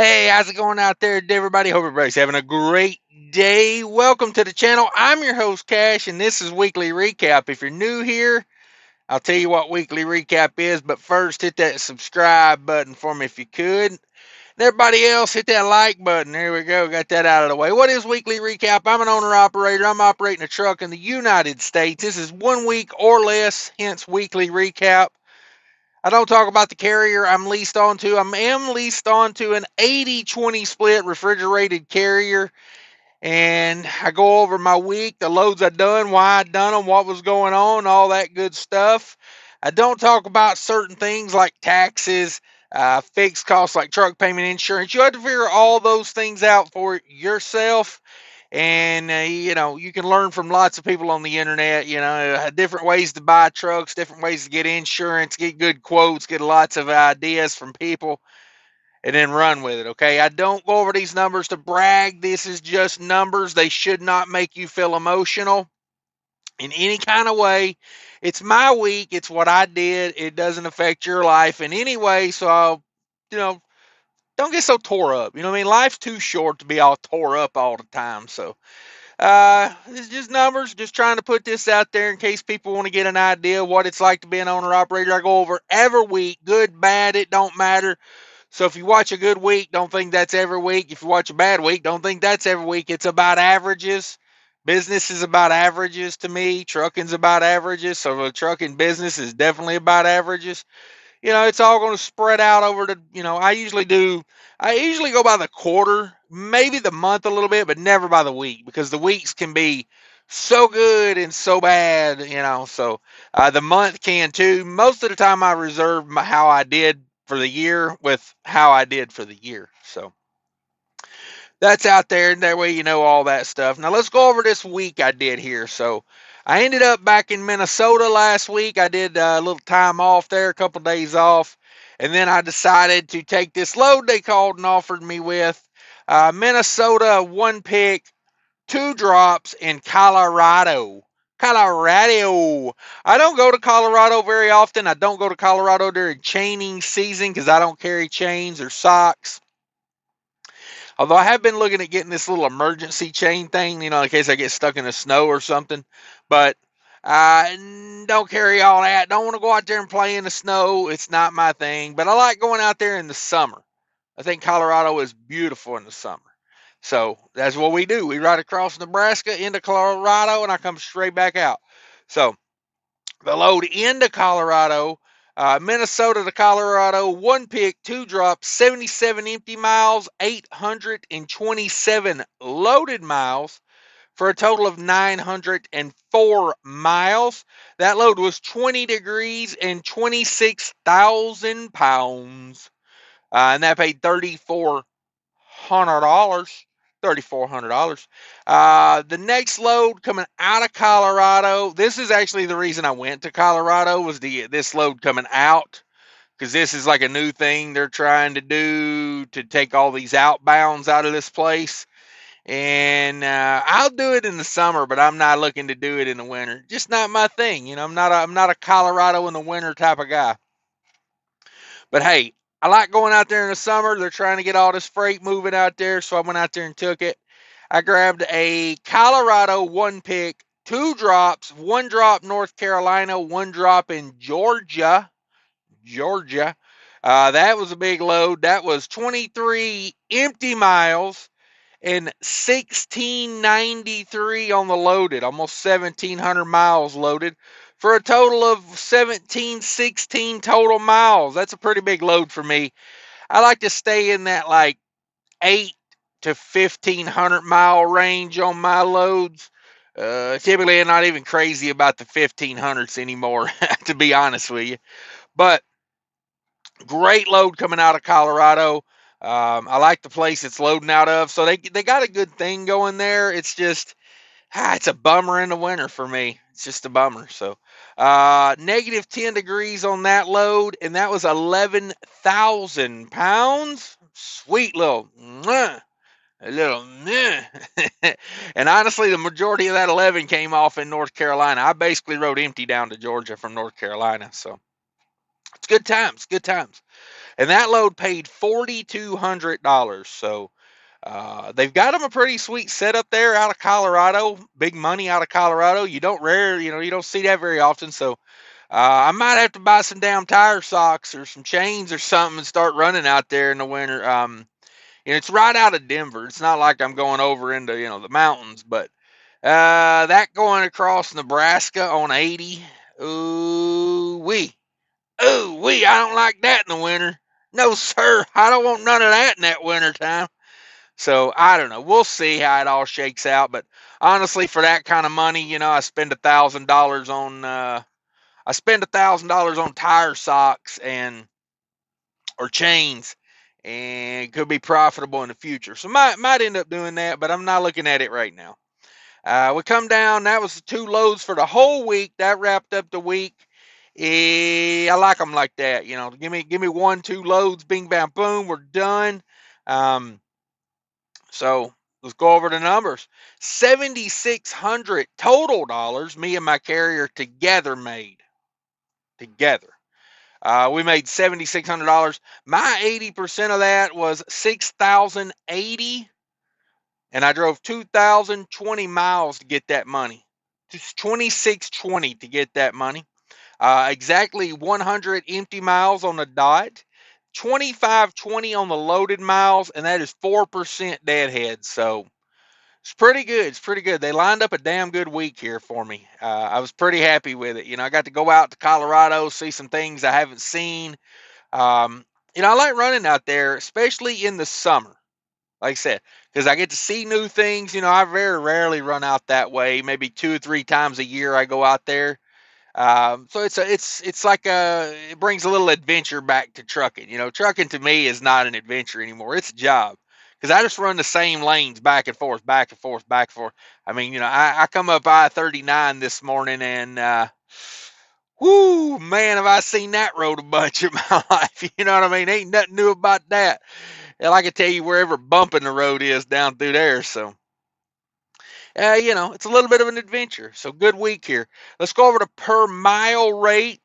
Hey, how's it going out there, everybody? Hope everybody's having a great day. Welcome to the channel. I'm your host, Cash, and this is Weekly Recap. If you're new here, I'll tell you what Weekly Recap is, but first, hit that subscribe button for me if you could. And everybody else, hit that like button. There we go. Got that out of the way. What is Weekly Recap? I'm an owner-operator. I'm operating a truck in the United States. This is 1 week or less, hence Weekly Recap. I don't talk about the carrier I'm leased onto. I am leased onto an 80-20 split refrigerated carrier, and I go over my week, the loads I done, why I done them, what was going on, all that good stuff. I don't talk about certain things like taxes, fixed costs like truck payment, insurance. You have to figure all those things out for yourself. And you can learn from lots of people on the internet, different ways to buy trucks, different ways to get insurance, get good quotes, get lots of ideas from people, and then run with it. Okay, I don't go over these numbers to brag. This is just numbers. They should not make you feel emotional in any kind of way. It's my week. It's what I did. It doesn't affect your life in any way. So I'll, don't get so tore up. You know what I mean? Life's too short to be all tore up all the time. So it's just numbers, just trying to put this out there in case people want to get an idea of what it's like to be an owner operator. I go over every week, good, bad, it don't matter. So if you watch a good week, don't think that's every week. If you watch a bad week, don't think that's every week. It's about averages. Business is about averages to me. Trucking's about averages. So the trucking business is definitely about averages. It's all going to spread out over the, I usually go by the quarter, maybe the month a little bit, but never by the week because the weeks can be so good and so bad, so the month can too. Most of the time I reserve how I did for the year with how I did for the year. So that's out there, and that way you know all that stuff. Now let's go over this week I did here. So I ended up back in Minnesota last week. I did a little time off there, a couple days off, and then I decided to take this load they called and offered me with Minnesota, one pick, two drops in Colorado. Colorado. I don't go to Colorado very often. I don't go to Colorado during chaining season because I don't carry chains or socks. Although I have been looking at getting this little emergency chain thing, in case I get stuck in the snow or something. But I don't carry all that. Don't want to go out there and play in the snow. It's not my thing. But I like going out there in the summer. I think Colorado is beautiful in the summer. So that's what we do. We ride across Nebraska into Colorado, and I come straight back out. So the load into Colorado, Minnesota to Colorado, one pick, two drops, 77 empty miles, 827 loaded miles for a total of 904 miles. That load was 20 degrees and 26,000 pounds. And that paid $3,400. $3,400. The next load coming out of Colorado. This is actually the reason I went to Colorado was this load coming out because this is like a new thing they're trying to do to take all these outbounds out of this place. And I'll do it in the summer, but I'm not looking to do it in the winter. Just not my thing. I'm not a Colorado in the winter type of guy. But hey, I like going out there in the summer. They're trying to get all this freight moving out there, so I went out there and took it. I grabbed a Colorado one pick, two drops, one drop North Carolina, one drop in Georgia. That was a big load. That was 23 empty miles and 1693 on the loaded, almost 1700 miles loaded for a total of 1716 total miles. That's a pretty big load for me. I like to stay in that like 8 to 1500 mile range on my loads. Typically I'm not even crazy about the 1500s anymore, to be honest with you. But great load coming out of Colorado. I like the place it's loading out of. So they got a good thing going there. It's just, it's a bummer in the winter for me. It's just a bummer. So negative 10 degrees on that load, and that was 11,000 pounds. Sweet little, a little, and honestly, the majority of that 11 came off in North Carolina. I basically rode empty down to Georgia from North Carolina. So It's good times, good times. And that load paid $4,200. So they've got them a pretty sweet setup there out of Colorado. Big money out of Colorado. You don't you don't see that very often. So I might have to buy some damn tire socks or some chains or something and start running out there in the winter. It's right out of Denver. It's not like I'm going over into the mountains, but that going across Nebraska on 80. Ooh wee, I don't like that in the winter. No sir, I don't want none of that in that winter time. So I don't know. We'll see how it all shakes out. But honestly, for that kind of money, I spend $1,000 on tire socks and or chains, and could be profitable in the future. So might end up doing that, but I'm not looking at it right now. We come down. That was 2 loads for the whole week. That wrapped up the week. I like them like that. Give me 1, 2 loads. Bing, bam, boom. We're done. So let's go over the numbers. $7,600 total dollars. Me and my carrier together made together. We made $7,600. My 80% of that was 6,080, and I drove 2,020 miles to get that money. Just 2,620 to get that money. Exactly 100 empty miles on the dot. 2,520 on the loaded miles, and that is 4% deadhead. So it's pretty good. It's pretty good. They lined up a damn good week here for me. I was pretty happy with it. I got to go out to Colorado, see some things I haven't seen. I like running out there, especially in the summer. Like I said, because I get to see new things. I very rarely run out that way. Maybe 2 or 3 times a year I go out there. So it's like it brings a little adventure back to trucking. Trucking to me is not an adventure anymore. It's a job because I just run the same lanes back and forth, back and forth, back and forth. I mean, I come up I-39 this morning and whoo, man, have I seen that road a bunch in my life. You know what I mean? Ain't nothing new about that. And I can tell you wherever bumping the road is down through there. So, it's a little bit of an adventure. So, good week here. Let's go over to per mile rate.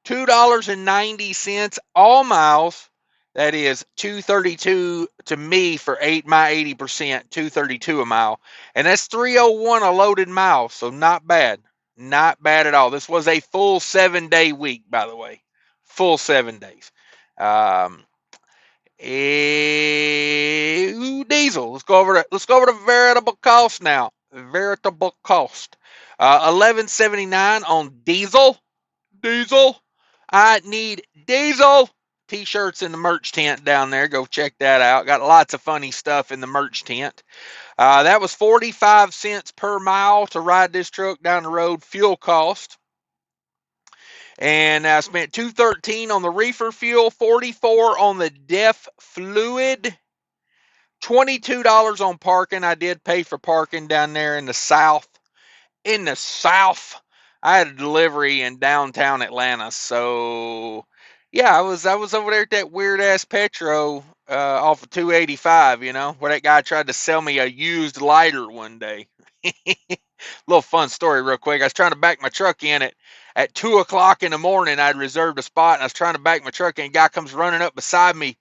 $2.90 all miles. That is 232 to me for my 80%, 232 a mile. And that's 301 a loaded mile. So not bad. Not bad at all. This was a full 7-day week, by the way. Full 7 days. Diesel. Let's go over to veritable cost now. Veritable cost. 1179 on diesel. Diesel. I need diesel. T-shirts in the merch tent down there. Go check that out. Got lots of funny stuff in the merch tent. That was 45 cents per mile to ride this truck down the road. Fuel cost. And I spent $213 on the reefer fuel, $44 on the DEF fluid, $22 on parking. I did pay for parking down there in the south. I had a delivery in downtown Atlanta. So yeah, I was over there at that weird ass Petro off of 285, where that guy tried to sell me a used lighter one day. Little fun story real quick. I was trying to back my truck in at 2 o'clock in the morning. I'd reserved a spot and I was trying to back my truck in. A guy comes running up beside me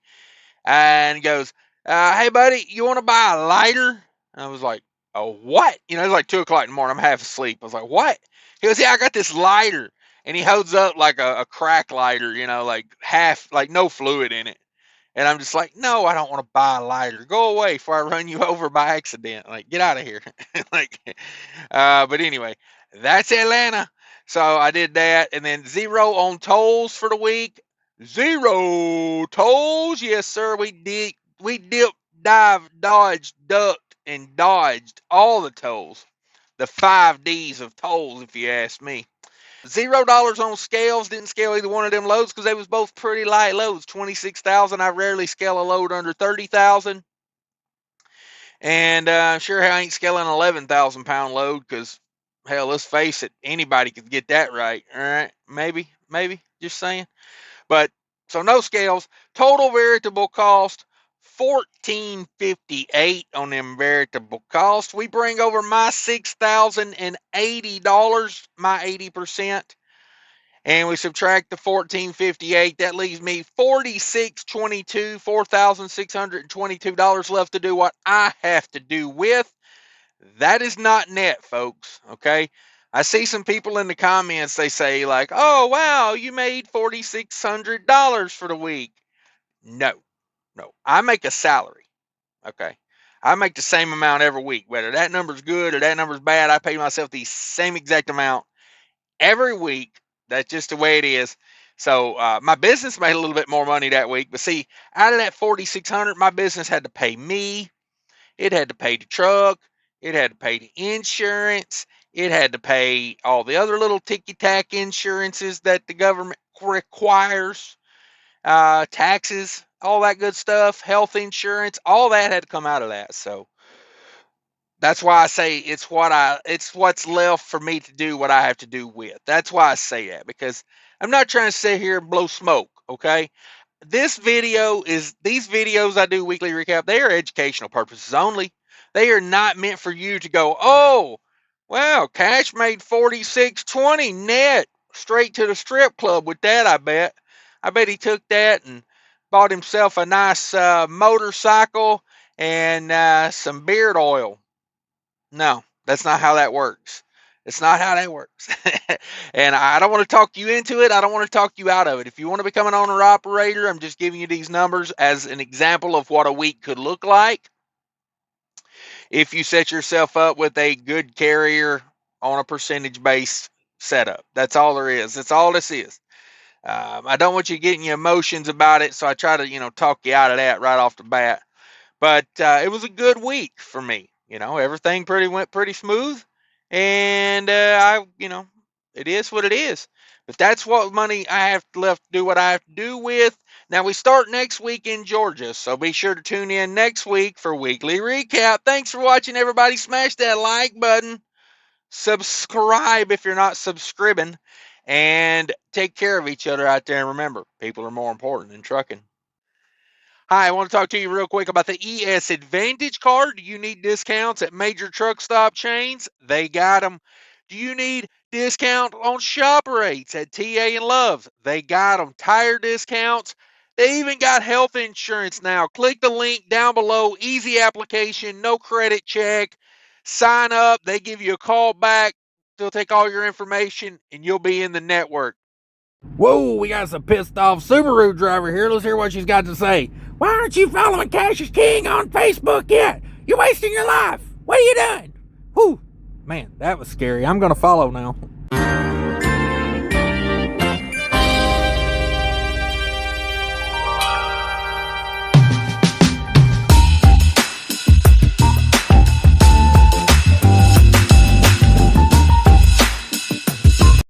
and goes, hey buddy, you want to buy a lighter? And I was like, oh, what? It's like 2 o'clock in the morning. I'm half asleep. I was like, what? He goes, yeah, I got this lighter. And he holds up like a crack lighter, like half, like no fluid in it. And I'm just like, no, I don't want to buy a lighter. Go away before I run you over by accident. Like, get out of here. But anyway, that's Atlanta. So I did that. And then 0 on tolls for the week. 0 tolls. Yes, sir. We dipped, dived, dodged, ducked, and dodged all the tolls. The 5 D's of tolls, if you ask me. $0 on scales. Didn't scale either one of them loads because they was both pretty light loads. 26,000. I rarely scale a load under 30,000. And sure, I ain't scaling an 11,000 pound load because, hell, let's face it, anybody could get that right. All right, maybe, just saying. But so no scales. Total veritable cost $1,458 on them veritable costs. We bring over my $6,080, my 80%. and we subtract the $1,458, that leaves me $4,622, $4,622 left to do what I have to do with. That is not net, folks. Okay. I see some people in the comments, they say, like, oh, wow, you made $4,600 for the week. No, no. I make a salary. Okay. I make the same amount every week. Whether that number's good or that number's bad, I pay myself the same exact amount every week. That's just the way it is. So my business made a little bit more money that week. But see, out of that $4,600, my business had to pay me. It had to pay the truck. It had to pay the insurance. It had to pay all the other little ticky-tack insurances that the government requires, taxes, all that good stuff, health insurance, all that had to come out of that. So that's why I say it's what's left for me to do what I have to do with. That's why I say that, because I'm not trying to sit here and blow smoke, okay? These videos I do weekly recap, they are educational purposes only. They are not meant for you to go, oh, wow, Cash made $46.20 net straight to the strip club with that. I bet he took that and bought himself a nice motorcycle and some beard oil. No, that's not how that works. It's not how that works. And I don't want to talk you into it. I don't want to talk you out of it. If you want to become an owner operator, I'm just giving you these numbers as an example of what a week could look like if you set yourself up with a good carrier on a percentage based setup. That's all there is. That's all this is. I don't want you getting your emotions about it, so I try to, talk you out of that right off the bat. But it was a good week for me. Everything went pretty smooth, and it is what it is. If that's what money I have left to do what I have to do with. Now we start next week in Georgia, so be sure to tune in next week for weekly recap. Thanks for watching, everybody. Smash that like button, subscribe if you're not subscribing, and take care of each other out there. And remember, people are more important than trucking. Hi, I want to talk to you real quick about the ES Advantage card. Do you need discounts at major truck stop chains? They got them. Do you need discount on shop rates at TA and Love's? They got them. Tire discounts. They even got health insurance now. Click the link down below. Easy application, no credit check. Sign up. They give you a call back. They'll take all your information and you'll be in the network. Whoa, we got some pissed off Subaru driver here. Let's hear what she's got to say. Why aren't you following Cash is King on Facebook yet? You're wasting your life. What are you doing? Whew. Man, that was scary. I'm going to follow now.